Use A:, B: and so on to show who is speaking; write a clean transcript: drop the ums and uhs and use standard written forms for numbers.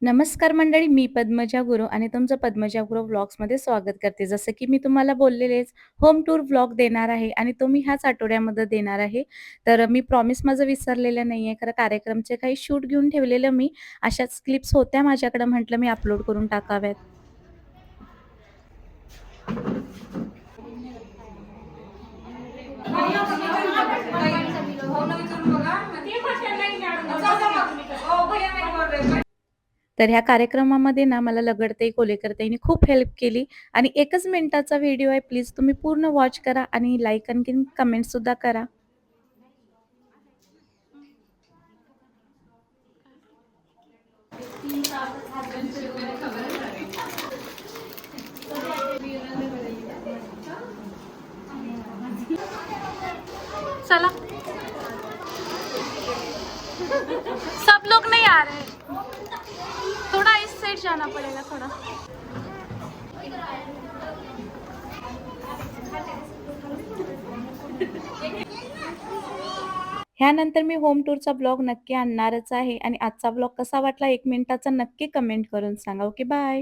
A: नमस्कार मंडळी, मी पद्मजा गुरु आणि तुमचं पद्मजा गुरु व्लॉग्समध्ये स्वागत करते. जसं की मी तुम्हाला बोललेलेच होम टूर व्लॉग देणार आहे आणि तो मी ह्याच आठवड्यामध्ये देणार आहे. तर मी प्रॉमिस माझं विसरलेलं नाहीये. खरं कार्यक्रमचे काही शूट घेऊन ठेवलेलं मी. अशाच क्लिप्स होत्या माझ्याकडे म्हटलं मी अपलोड करून टाकाव्यात. तर ह्या कार्यक्रमामध्ये ना मला लगडताई कोलेकरताईंनी खूप हेल्प केली आणि 1च मिनिटाचा व्हिडिओ आहे. प्लीज तुम्ही पूर्ण वॉच करा आणि लाईक आणखीन कमेंटसुद्धा करा. चला, सब लोग नहीं आ रहे, थोड़ा इस साइड जाना पड़ेगा थोड़ा. ह्यानंतर मी होम टूरचा ब्लॉग नक्की आणणारच आहे आणि आजचा ब्लॉग कसा वाटला 1 मिनिटाचा नक्की कमेंट करून सांगा. Okay, bye.